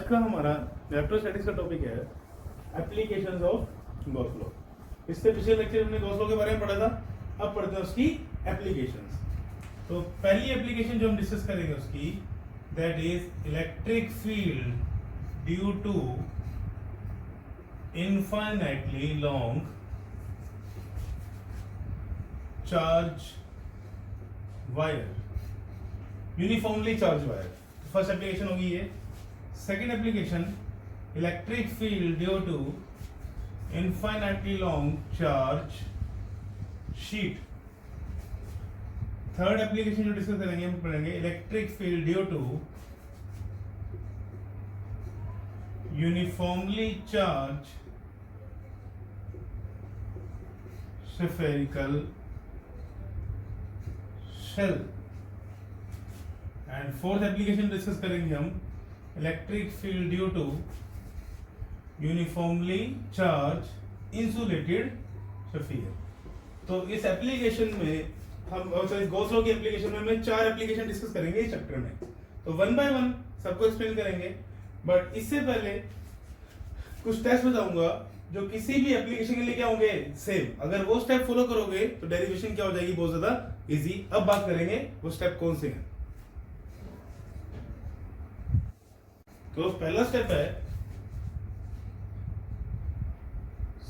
का हमारा इलेक्ट्रोस्टैटिक्स का टॉपिक है एप्लीकेशंस ऑफ गॉस लॉ। इससे पिछले लेक्चर हमने गॉस लॉ के बारे में पढ़ा था, अब पढ़ते हैं उसकी एप्लीकेशंस। तो पहली एप्लीकेशन जो हम डिस्कस करेंगे उसकी, that is electric field due to infinitely long charge wire, uniformly charge wire. First application होगी ये। Second application, electric field due to infinitely long charge sheet. Third application जो डिस्कस करेंगे हम पढ़ेंगे electric field due to uniformly charge spherical shell. And fourth application discuss करेंगे हम electric field due to uniformly charge insulated sphere. तो इस application में हम गॉस लॉ की एप्लीकेशन में हमें 4 एप्लीकेशन डिस्कस करेंगे इस चैप्टर में। तो वन बाय वन सबको एक्सप्लेन करेंगे, बट इससे पहले कुछ टेस्ट बताऊंगा जो किसी भी एप्लीकेशन के लिए क्या होंगे, सेम। अगर वो स्टेप फॉलो करोगे तो डेरिवेशन क्या हो जाएगी, बहुत ज्यादा इजी। अब बात करेंगे वो स्टेप कौन से हैं। तो पहला स्टेप है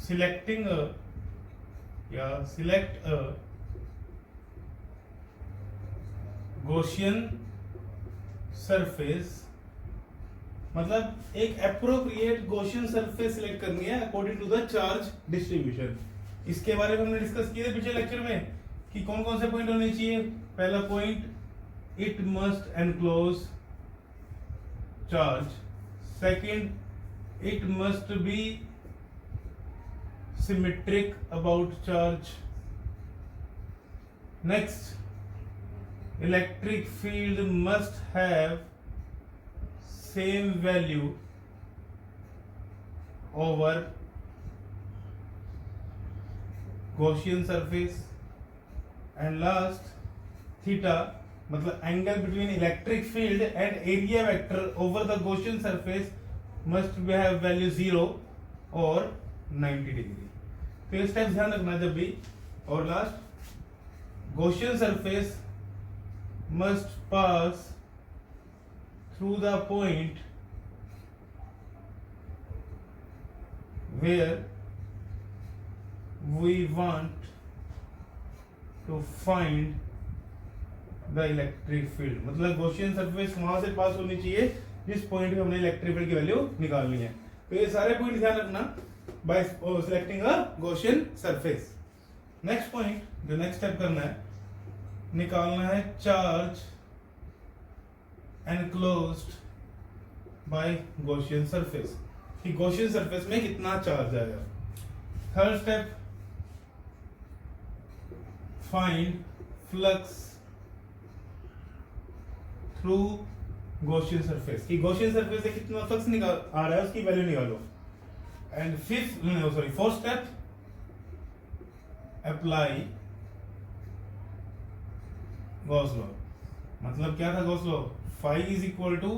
selecting select a Gaussian surface. मतलब एक एप्रोप्रिएट गॉसियन सरफेस सिलेक्ट करनी है according to the charge distribution. इसके बारे में हमने डिस्कस किए थे पिछले लेक्चर में कि कौन कौन से पॉइंट होने चाहिए। पहला point, it must enclose charge. Second, it must be symmetric about charge. Next, electric field must have same value over Gaussian surface। and last, theta मतलब angle between electric field and area vector over the Gaussian surface must have value 0 और 90 degree. तो ये step ध्यान रखना जब भी। और last, Gaussian surface must pass through the point where we want to find the electric field। मतलब Gaussian surface वहां से पास होनी चाहिए जिस पॉइंट पे हमने इलेक्ट्रिक फील्ड की वैल्यू निकालनी है। तो ये सारे पॉइंट ध्यान रखना बाय सिलेक्टिंग अ गॉसियन सरफेस। नेक्स्ट पॉइंट, जो नेक्स्ट स्टेप करना है, निकालना है charge enclosed by Gaussian surface कि Gaussian surface में कितना चार्ज आएगा। Third step, find flux through Gaussian surface कि Gaussian surface से कितना फ्लक्स निकाल आ रहा है उसकी वैल्यू निकालो। And fourth step, apply Gauss law. मतलब क्या था Gauss law, phi is equal to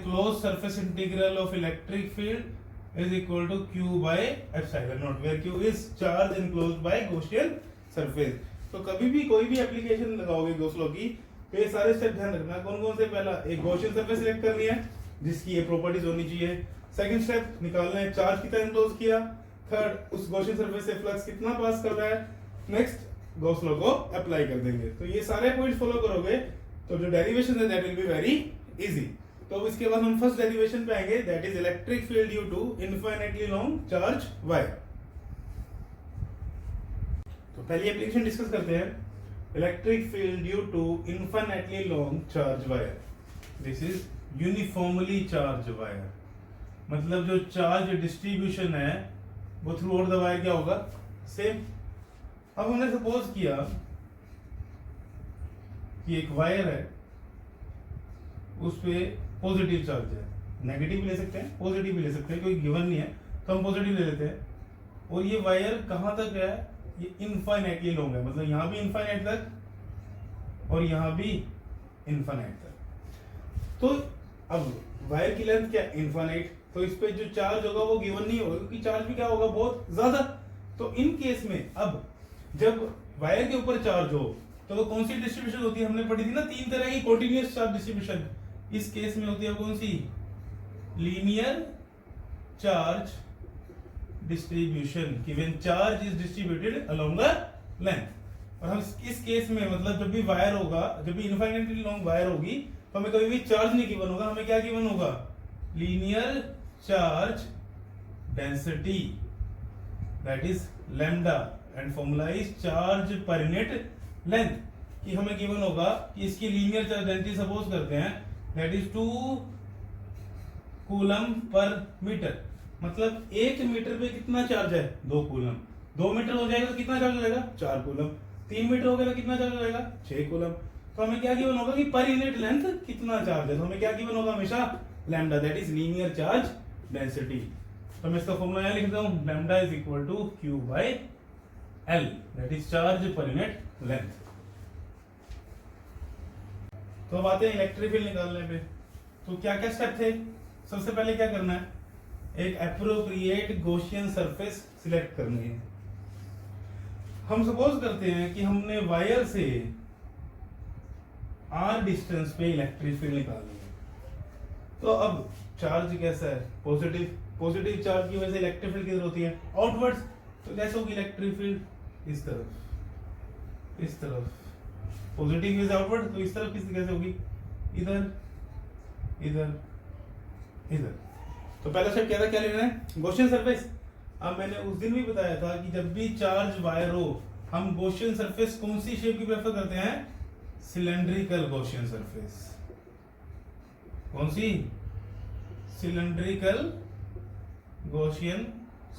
closed surface integral of electric field is equal to q by epsilon naught, where q is charge enclosed by Gaussian surface। तो कभी भी कोई भी application लगाओगे Gauss law की तो ये सारे स्टेप ध्यान रखना। कौन कौन से, पहला एक गॉसियन सरफेस सिलेक्ट करनी है जिसकी ये प्रॉपर्टीज होनी चाहिए। सेकंड स्टेप, निकालना है चार्ज कितना एनक्लोज किया। थर्ड, उस गॉसियन सरफेस से फ्लक्स कितना पास कर रहा है। नेक्स्ट, गॉस लॉ को अप्लाई कर देंगे। तो ये सारे पॉइंट फॉलो करोगे तो जो डेरिवेशन है that will be very easy. तो इसके बाद हम फर्स्ट डेरिवेशन पे आएंगे, that is electric field due to infinitely long charge wire. तो पहली एप्लीकेशन डिस्कस करते हैं, electric field due to infinitely long charge wire. This is uniformly charge wire. मतलब जो चार्ज डिस्ट्रीब्यूशन है वो थ्रू आउट द वायर क्या होगा, सेम। अब हमने सपोज किया कि एक वायर है, उस पे पॉजिटिव चार्ज है, नेगेटिव भी ले सकते हैं पॉजिटिव भी ले सकते हैं, कोई गिवन नहीं है तो हम पॉजिटिव ले लेते हैं। और ये वायर कहां तक है, ये इनफाइनाइटली लॉन्ग है, मतलब यहां भी इनफाइनाइट तक और यहां भी इनफाइनाइट तक। तो अब वायर की लेंथ क्या इनफाइनाइट, तो इस पे जो चार्ज होगा वो गिवन नहीं होगा क्योंकि चार्ज भी क्या होगा बहुत ज्यादा। तो इन केस में अब जब वायर के ऊपर चार्ज हो तो कौन सी डिस्ट्रीब्यूशन होती है, हमने पढ़ी थी ना 3 तरह की कॉन्टिन्यूअस चार्ज डिस्ट्रीब्यूशन। इस केस में होती है कौन सी, लीनियर चार्ज डिस्ट्रीब्यूशन, कि when charge is distributed along a length. और हम इस केस में मतलब जब भी वायर होगा, जब भी इनफाइनाइटली लॉन्ग वायर होगी तो हमें कभी भी चार्ज नहीं गिवन होगा, हमें क्या गिवन होगा, linear charge density, that is lambda, and formula is charge per unit length, कि हमें गिवन होगा कि इसकी लीनियर चार्ज डेंसिटी सपोज करते हैं that is 2 coulomb per metre, मतलब 1 मीटर पे कितना चार्ज है, 2 कूलम। 2 मीटर हो जाएगा तो कितना चार्ज हो जाएगा, 4 कूलम। 3 मीटर हो गया तो कितना चार्ज हो जाएगा, 6 कूलम। तो हमें क्या गिवन होगा कि पर यूनिट लेंथ कितना चार्ज है, तो हमें क्या गिवन होगा हमेशा, lambda, that is linear charge density. तो मैं इसका फॉर्मूला यहां लिख देता हूं, lambda is equal to Q by L, that is charge per unit length. तो अब आते हैं इलेक्ट्रिक फील्ड निकालने पे। तो क्या क्या स्टेप थे, सबसे पहले क्या करना है, एक एप्रोप्रिएट गॉसियन सरफेस सिलेक्ट करनी है। हम सपोज करते हैं कि हमने वायर से r डिस्टेंस पे इलेक्ट्रिक फील्ड निकालनी है। तो अब चार्ज कैसा है, पॉजिटिव, पॉजिटिव चार्ज की वजह से इलेक्ट्रिक फील्ड किधर होती है, आउटवर्ड्स। तो कैसे होगी इलेक्ट्रिक फील्ड, इस तरफ, इस तरफ, पॉजिटिव इज आउटवर्ड, तो इस तरफ किस कैसे होगी, इधर, इधर, इधर। तो पहला स्टेप क्या था, क्या लेना है, गॉसियन सरफेस। अब मैंने उस दिन भी बताया था कि जब भी चार्ज वायर हो हम गॉसियन सरफेस कौन सी शेप की प्रेफर करते हैं, सिलेंड्रिकल गॉसियन सरफेस। कौन सी, सिलेंड्रिकल गॉसियन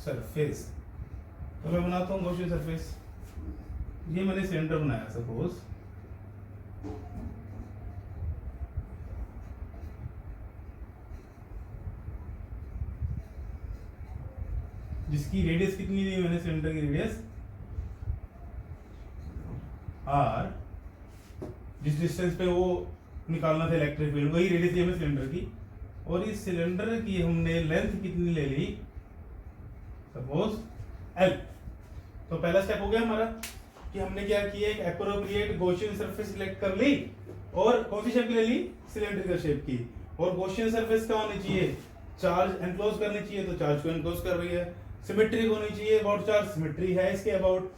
सरफेस। तो मैं बनाता हूं गॉसियन सरफेस। ये मैंने सिलेंडर बनाया सपोज, जिसकी रेडियस कितनी दी मैंने, सिलेंडर की रेडियस r, जिस डिस्टेंस पे वो निकालना था इलेक्ट्रिक फील्ड वही रेडियस दी हमें सिलेंडर की, और इस सिलेंडर की हमने लेंथ कितनी ले ली, सपोज L। तो पहला स्टेप हो गया हमारा कि हमने क्या किया, एक एप्रोप्रिएट गॉसियन सरफेस सिलेक्ट कर ली, और कौन सी शेप की ले ली, सिलेंड्रिकल शेप की। और गॉसियन सरफेस क्या होनी चाहिए, चार्ज एनक्लोज करनी चाहिए, तो चार्ज को एनक्लोज कर रही है। सिमेट्री होनी चाहिए अबाउट चार्ज, सिमेट्री है इसके अबाउट।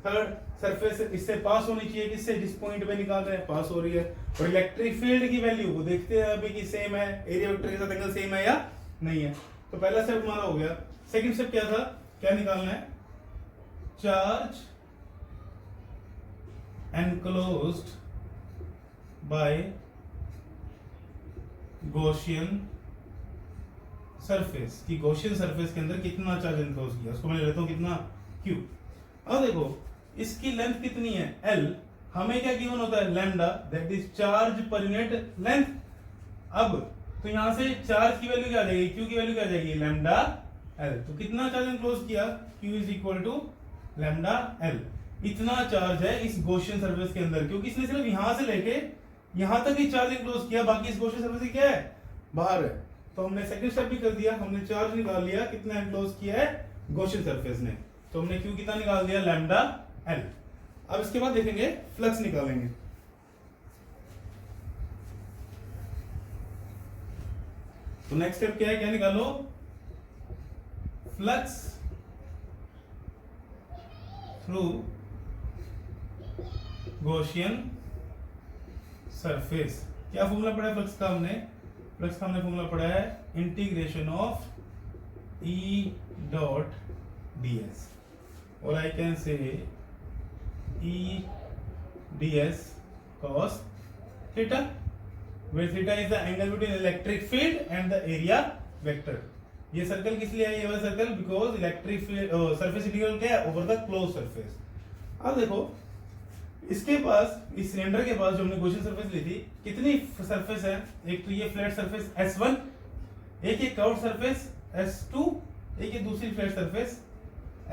थर्ड, सरफेस इससे पास होनी चाहिए, किससे, जिस पॉइंट पे निकाल रहे हैं पास हो रही है। और इलेक्ट्रिक फील्ड की वैल्यू वो देखते हैं अभी कि सेम है, एरिया वेक्टर के साथ एंगल सेम है या नहीं है। तो पहला स्टेप हमारा हो गया। सेकंड स्टेप क्या था, क्या निकालना है, charge enclosed by Gaussian surface, कि गॉसियन सरफेस के अंदर कितना चार्ज एनक्लोज किया, उसको मैं लेता हूं कितना, Q। अब देखो इसकी लेंथ कितनी है, L, हमें क्या गिवन होता है, lambda, that is charge per unit length. अब तो यहां से चार्ज की वैल्यू क्या आ जाएगी, Q की वैल्यू क्या आ जाएगी, लैम्डा L। तो कितना चार्ज एनक्लोज किया, Q is equal to lambda L। इतना चार्ज है इस गॉसियन सरफेस के अंदर, क्योंकि इसने सिर्फ यहां से लेके यहां तक ही चार्ज एनक्लोज किया, बाकी इस गॉसियन सरफेस क्या है, बाहर है। तो हमने सेकंड स्टेप भी कर दिया, हमने चार्ज निकाल लिया, कितना एनक्लोज किया है गॉसियन सरफेस ने, तो हमने Q कितना निकाल दिया, लैम्डा L। अब इसके बाद देखेंगे फ्लक्स निकालेंगे। तो नेक्स्ट स्टेप क्या है, क्या निकालो, फ्लक्स थ्रू गॉसियन सरफेस। क्या फॉर्मूला पढ़ा है फ्लक्स का हमने, फ्लक्स का हमने फॉर्मूला पढ़ा है integration of E dot ds, और I can say E ds cos theta, where theta is the angle between electric field and the area vector। ये सर्कल किस लिए है, ये वाला circle, because electric field surface integral क्या है, over the close surface. अब देखो इसके पास, इस सिलेंडर के पास जो हमने गॉसियन सरफेस ली थी, कितनी सरफेस है, एक तो ये फ्लैट सरफेस S1, एक ये कर्व्ड सरफेस S2, एक ये दूसरी फ्लैट सरफेस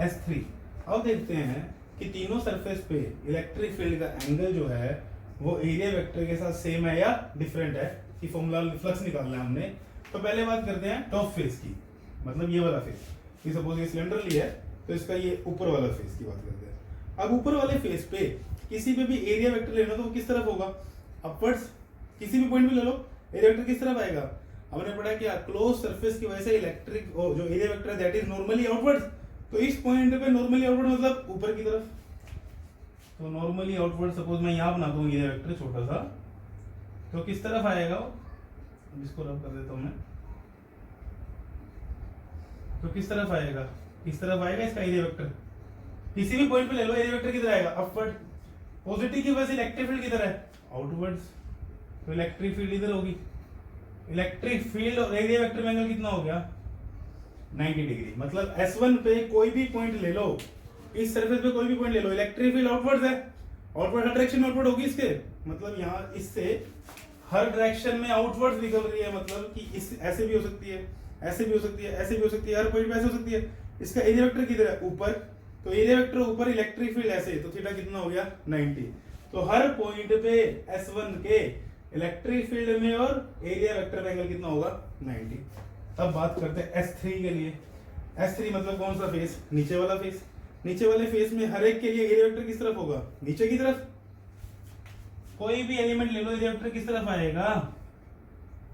S3। अब देखते हैं कि तीनों सरफेस पे इलेक्ट्रिक फील्ड का एंगल जो है वो एरिया वेक्टर के साथ सेम है या डिफरेंट है। कि फॉर्मूला फ्लक्स निकालना है हमने, तो पहले बात करते हैं टॉप फेस की, मतलब ये वाला फेस कि सपोज ये सिलेंडर लिया है तो इसका ये ऊपर वाला फेस की बात करते हैं। अब ऊपर वाले फेस पे किसी पे भी एरिया वेक्टर लेना तो वो किस तरफ होगा, अपवर्ड्स। किसी भी पॉइंट पे ले लो, एरिया वेक्टर किस तरफ आएगा, हमने पढ़ा क्या क्लोज सरफेस की वजह से इलेक्ट्रिक जो एरिया वेक्टर है दैट इज नॉर्मली आउटवर्ड्स। तो इस पॉइंट पे नॉर्मली आउटवर्ड मतलब ऊपर की तरफ, तो नॉर्मली आउटवर्ड सपोज मैं यहाँ बनाता हूँ एरिया वेक्टर छोटा सा, तो किस तरफ आएगा वो, इसको रब कर देता हूँ मैं, तो किस तरफ आएगा, इस तरफ आएगा इसका एरिया वेक्टर। किसी भी पॉइंट पे ले लो एरिया वेक्टर किधर आएगा, अपवर्ड। पॉजिटिव की वजह से इलेक्ट्रिक फील्ड किधर है, आउटवर्ड्स, तो इलेक्ट्रिक फील्ड इधर होगी। इलेक्ट्रिक फील्ड और एरिया वेक्टर में एंगल कितना हो गया 90 डिग्री। मतलब S1 पे कोई भी पॉइंट ले लो, इस सरफेस पे कोई भी पॉइंट ले लो, इलेक्ट्रिक फील्ड आउटवर्ड्स है, आउटवर्ड हर डायरेक्शन में आउटवर्ड होगी इसके, मतलब यहाँ इससे हर डायरेक्शन में आउटवर्ड्स निकल रही है, मतलब कि इस ऐसे भी हो सकती है, ऐसे भी हो सकती है, ऐसे भी हो सकती है, हर पॉइंट पे ऐसे हो सकती है। इसका एरिया वेक्टर किधर है, ऊपर, तो एरिया वेक्टर ऊपर, इलेक्ट्रिक फील्ड ऐसे, तो थीटा कितना हो गया 90। तो हर पॉइंट पे S1 के इलेक्ट्रिक फील्ड में और एरिया वेक्टर में एंगल कितना होगा 90। अब बात करते हैं S3 के लिए। S3 मतलब कौन सा फेस, नीचे वाला फेस। नीचे वाले फेस में हर एक के लिए एरिया वेक्टर किस तरफ होगा, नीचे की तरफ। कोई भी एलिमेंट ले लो, एरिया वेक्टर किस तरफ आएगा,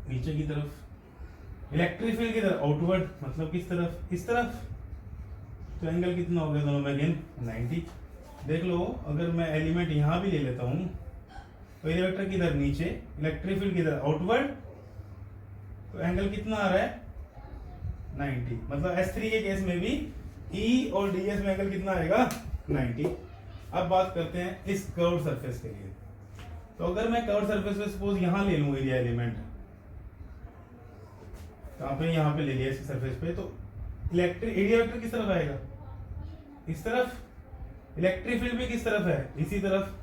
नीचे की तरफ। इलेक्ट्रिक फील्ड किधर, आउटवर्ड, मतलब किस तरफ, इस तरफ। तो एंगल कितना हो गया दोनों में अगेन 90। देख लो अगर मैं एलिमेंट यहां भी ले लेता हूं तो एरिया वेक्टर किधर, नीचे, इलेक्ट्रिक फील्ड किधर, आउटवर्ड, तो एंगल कितना आ रहा है 90। मतलब S3 के केस में भी E और DS में एंगल कितना आएगा 90। अब बात करते हैं इस कर्व सरफेस के लिए। तो अगर मैं कर्व सरफेस पे सपोज यहां ले लूं एरिया एलिमेंट, यहाँ पे ले लिया इस सरफेस पे, तो इलेक्ट्रिक एरिया वेक्टर किस तरफ आएगा, इस तरफ। इलेक्ट्रिक फील्ड भी किस तरफ है, इसी तरफ।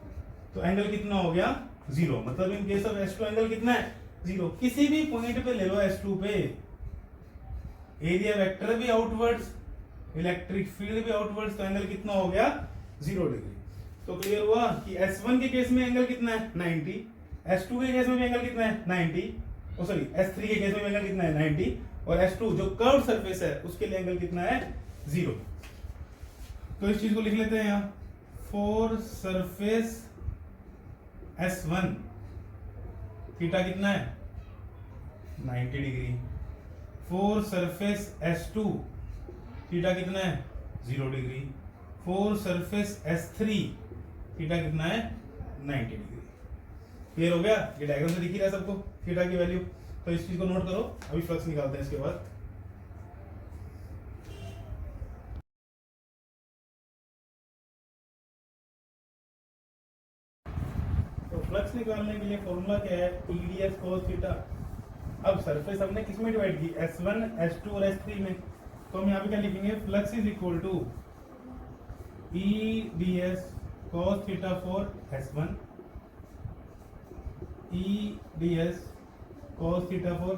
तो एंगल कितना हो गया 0। मतलब in case of S2 angle कितना है 0। किसी भी पॉइंट पे ले लो S2 पे, एरिया वेक्टर भी आउटवर्ड्स, इलेक्ट्रिक फील्ड भी आउटवर्ड्स, तो एंगल कितना हो गया 0 डिग्री। तो क्लियर हुआ कि S1 के केस में एंगल कितना है 90, S2 के केस में भी एंगल कितना है 90, सॉरी S3 के केस में एंगल कितना है 90, और S2 जो कर्व सरफेस है उसके लिए एंगल कितना है 0। तो इस चीज को लिख लेते हैं यहाँ, फॉर सरफेस S1 थीटा कितना है 90 degree. For surface S2 theta कितना है 0 degree. For surface S3 theta कितना है 90 डिग्री। क्लियर हो गया, ये डायग्राम से दिख ही रहा है सबको थीटा की वैल्यू। तो इस चीज को नोट करो, अभी फ्लक्स निकालते हैं इसके बाद। तो फ्लक्स निकालने के लिए फॉर्मूला क्या है, EDS cos थीटा। अब सरफेस हमने किस में डिवाइड की, S1, S2 और S3 में। तो हम यहाँ पे क्या लिखेंगे, flux is equal to EDS cos theta for S1, EDS cos theta for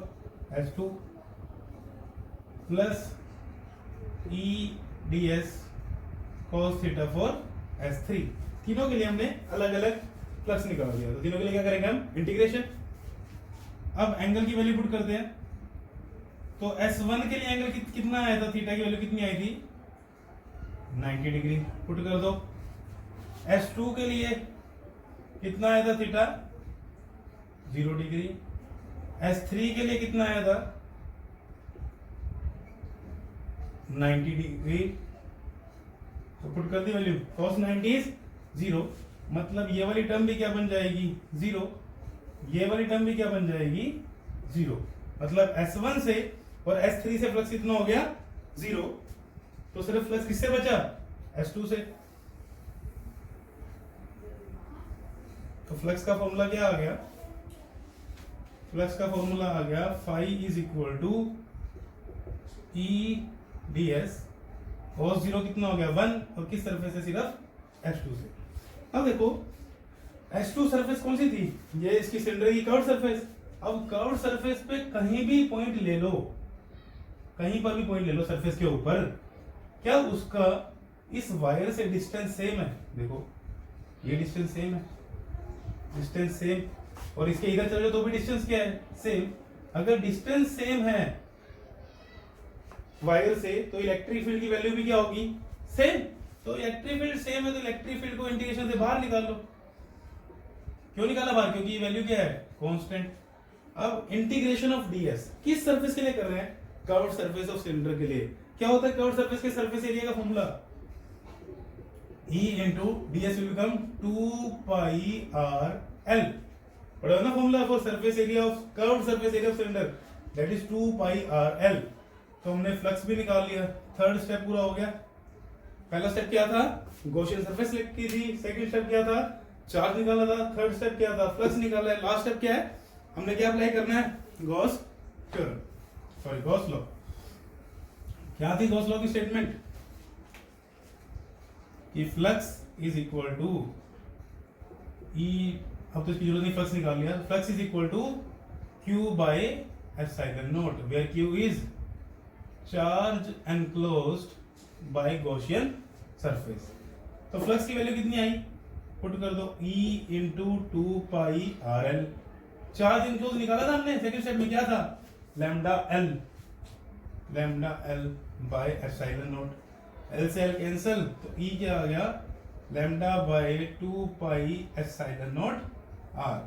S2 plus EDS cos theta for S3। तीनों के लिए हमने अलग अलग फ्लक्स निकाल दिया। तो तीनों के लिए क्या करेंगे हम, इंटीग्रेशन। अब एंगल की वैल्यू पुट करते हैं। तो S1 के लिए एंगल कितना आया था, थीटा की वैल्यू कितनी आई थी 90 डिग्री, पुट कर दो। S2 के लिए कितना आया था थीटा 0 डिग्री। S3 के लिए कितना आया था 90 डिग्री, तो पुट कर दी वैल्यू, cos 90 इज 0। मतलब ये वाली टर्म भी क्या बन जाएगी 0, ये वाली टर्म भी क्या बन जाएगी 0। मतलब S1 से और S3 से फ्लक्स कितना हो गया 0। तो सिर्फ फ्लक्स किससे बचा, S2 से। तो फ्लक्स का फॉर्मूला क्या आ गया, फ्लक्स का फॉर्मूला आ गया phi is equal to EDS cos 0 कितना हो गया 1, और किस सरफेस से, सिर्फ S2 से। अब देखो S2 सरफेस कौन सी थी, ये इसकी सिलेंडर की कर्व सरफेस। अब कर्व सरफेस पे कहीं भी पॉइंट ले लो, कहीं पर भी पॉइंट ले लो सरफेस के ऊपर, क्या उसका इस वायर से डिस्टेंस सेम है। देखो ये डिस्टेंस सेम है, डिस्टेंस सेम, और इसके इधर चले जाओ तो भी डिस्टेंस क्या है, सेम। अगर डिस्टेंस सेम है वायर से तो इलेक्ट्रिक फील्ड की वैल्यू भी क्या होगी, सेम। तो इलेक्ट्रिक फील्ड सेम है तो इलेक्ट्रिक फील्ड को इंटीग्रेशन से बाहर निकाल लो। क्यों निकाला बाहर, क्योंकि ये वैल्यू क्या है, कांस्टेंट। अब इंटीग्रेशन ऑफ डीएस किस सरफेस के लिए कर रहे हैं, कर्व्ड सरफेस ऑफ सिलेंडर के लिए। क्या होता है कर्व्ड सरफेस के सरफेस एरिया का formula, E into ds will become 2 pi r l। पढ़ा ना formula for surface area of curved surface area of cylinder, that is 2 pi r l। तो हमने फ्लक्स भी निकाल लिया, थर्ड स्टेप पूरा हो गया। पहला स्टेप क्या था, गॉसियन सरफेस सिलेक्ट की थी। सेकंड स्टेप क्या था, चार्ज निकाला था। थर्ड स्टेप क्या था, फ्लक्स निकाला है। लास्ट स्टेप क्या है, हमने क्या अप्लाई करना है, Gauss theorem, sorry Gauss law. क्या थी गॉस लॉ की स्टेटमेंट, कि flux is equal to E, अब तो इसकी जरूरत नहीं, फ्लक्स निकाल लिया। Flux is equal to Q by epsilon naught, where Q is charge enclosed by Gaussian surface. तो फ्लक्स की वैल्यू कितनी आई, पुट कर दो, E into 2 pi R L. Charge enclose निकाला था हमने सेकंड स्टेप में, क्या था, lambda L by epsilon naught. L से एल कैंसिल, तो E क्या आ गया, lambda by 2 pi epsilon naught R.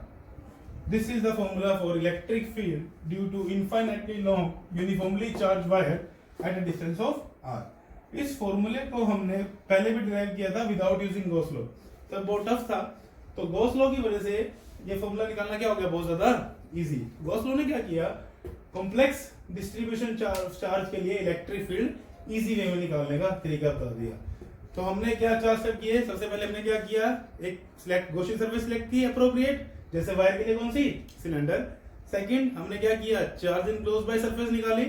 This is the formula for electric field due to infinitely long uniformly charged wire at a distance of r। इस फॉर्मूले को हमने पहले भी डिराइव किया था विदाउट यूजिंग गॉस लॉ, तब बहुत टफ था। तो गॉस लॉ की वजह से ये फॉर्मूला निकालना क्या हो गया, बहुत ज्यादा इजी। गॉस लॉ ने क्या किया, कॉम्प्लेक्स डिस्ट्रीब्यूशन चार्ज के लिए इलेक्ट्रिक फील्ड इजी वे में निकालने का तरीका बता दिया। तो हमने क्या चार स्टेप किए, सबसे पहले हमने क्या किया, एक सिलेक्ट गॉसियन सरफेस सिलेक्ट की अप्रोप्रिएट, जैसे वायर के लिए कौन सी, सिलेंडर। सेकंड हमने क्या किया, चार्ज इनक्लोज्ड बाय सरफेस निकाली।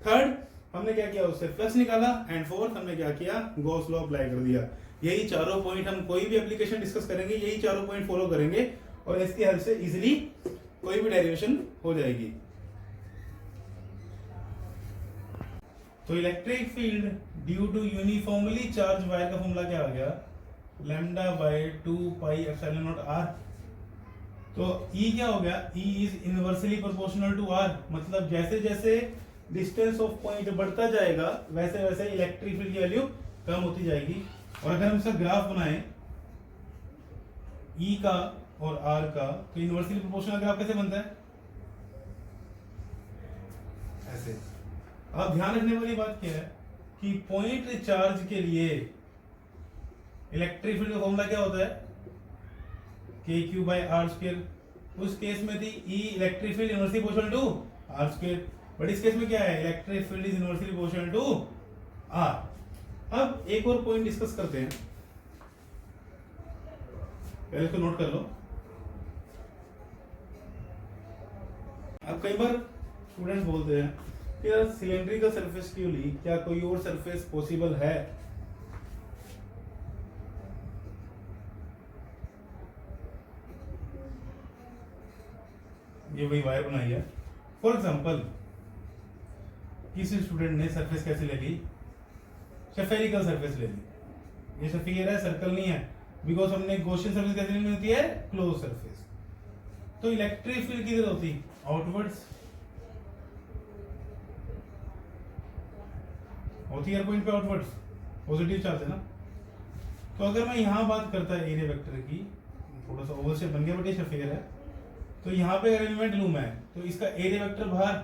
थर्ड हमने क्या किया, उससे फ्लक्स निकाला। एंड फोर्थ हमने क्या किया, गॉस लॉ अप्लाई कर दिया। यही चारों पॉइंट, हम कोई भी एप्लीकेशन डिस्कस करेंगे यही चारों पॉइंट फॉलो करेंगे और इसकी हेल्प से इजीली कोई भी डेरिवेशन हो जाएगी। तो electric field due to uniformly charge wire का फॉर्मूला क्या आ गया, lambda by 2 pi epsilon naught R. तो E क्या हो गया, E is inversely proportional to R। मतलब जैसे जैसे डिस्टेंस ऑफ पॉइंट बढ़ता जाएगा वैसे वैसे इलेक्ट्रिक फील्ड की वैल्यू कम होती जाएगी। और अगर हम इसका ग्राफ बनाएं E का और R का, तो इनवर्सली प्रोपोर्शनल ग्राफ कैसे बनता है, ऐसे। अब ध्यान रखने वाली बात क्या है कि पॉइंट चार्ज के लिए इलेक्ट्रिक फील्ड का फॉर्मूला क्या होता है, KQ by R स्क्वायर। उस केस में थी E electric field inversely proportional to R square, but इस केस में क्या है, electric field is inversely proportional to R। अब एक और पॉइंट डिस्कस करते हैं, पहले इसको नोट कर लो। अब कई बार स्टूडेंट्स बोलते हैं कि यार सिलेंड्रिकल सरफेस क्यों ली, क्या कोई और सरफेस पॉसिबल है। ये वही वायर बनाई है। फॉर एग्जाम्पल किसी स्टूडेंट ने सरफेस कैसे ले ली, शेफेरिकल सरफेस ले ली। ये शेफियर है, सर्कल नहीं है, बिकॉज हमने गॉसियन सरफेस कैसे लेनी होती है, क्लोज सरफेस। तो इलेक्ट्रिक फील्ड किधर होती, आउटवर्ड्स होती है, पॉइंट पे आउटवर्ड्स पॉजिटिव चार्ज है ना। तो अगर मैं यहां बात करता है एरिया वेक्टर की, थोड़ा सा ओवल शेप बन गया बट ये शेफियर है, तो यहाँ पे एलिमेंट लूम है तो इसका एरिया वेक्टर बाहर,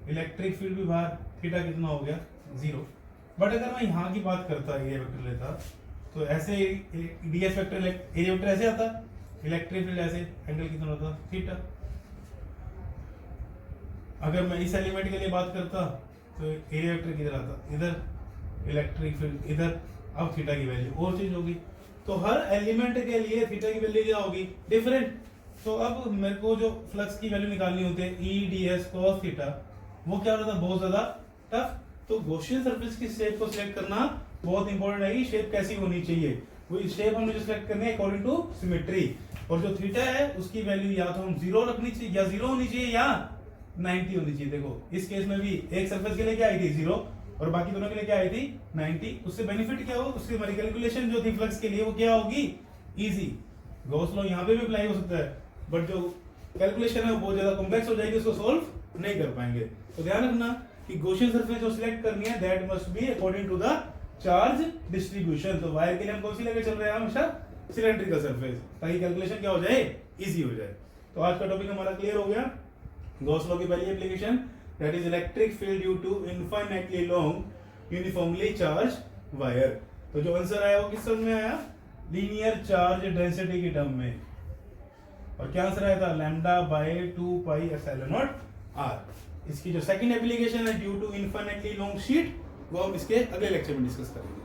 इलेक्ट्रिक फील्ड भी बाहर, थीटा कितना हो गया, 0। बट अगर मैं यहाँ की बात करता एरिया वेक्टर लेता तो ऐसे डीएस वेक्टर एरिया वेक्टर ऐसे आता, इलेक्ट्रिक फील्ड ऐसे, एंगल कितना होता, थीटा। अगर मैं इस एलिमेंट के लिए बात करता तो एरिया वेक्टर किधर आता, इधर, इलेक्ट्रिक फील्ड इधर। अब थीटा की वैल्यू और चेंज होगी, तो हर एलिमेंट के लिए थीटा की वैल्यू क्या होगी, डिफरेंट। तो अब मेरे को जो फ्लक्स की वैल्यू निकालनी होती है E ds cos थीटा, वो क्या होता है, बहुत ज्यादा टफ। तो गॉसियन सरफेस की शेप को सिलेक्ट करना बहुत इंपॉर्टेंट है कि शेप कैसी होनी चाहिए। वही शेप हमने जो सिलेक्ट करनी है अकॉर्डिंग टू सिमेट्री। और जो थीटा है उसकी वैल्यू या तो हम 0 रखनी चाहिए, या 0 होनी चाहिए, या 90 होनी चाहिए। देखो इस केस में भी एक सरफेस के लिए क्या आई थी, 0, और बाकी दोनों के लिए क्या आई थी, 90। उससे बेनिफिट क्या हो, उसकी हमारी कैलकुलेशन जो थी फ्लक्स के लिए वो क्या होगी, इजी। गॉस लॉ यहाँ पे भी अप्लाई हो सकता है, बट जो कैलकुलेशन है वो बहुत ज्यादा कॉम्प्लेक्स हो जाएगी, उसको सोल्व नहीं कर पाएंगे। तो ध्यान रखना कि गॉसियन सरफेस जो सिलेक्ट करनी है that must be according to the charge distribution. Wire वायर के लिए हम कौन सी लेके चल रहे हैं हमेशा, सिलेंड्रिकल सरफेस, ताकि कैलकुलेशन क्या हो जाए, इजी हो जाए। तो आज का टॉपिक हमारा क्लियर हो गया। गॉस लॉ की पहली application that is electric field due to infinitely long uniformly charge wire. तो जो आंसर आया वो किस टर्म में आया, लीनियर चार्ज डेंसिटी की टर्म में। और क्या आंसर आया था, lambda by 2 pi epsilon naught R. इसकी जो सेकंड एप्लीकेशन है due to infinitely long sheet, वो हम इसके अगले लेक्चर में डिस्कस करेंगे।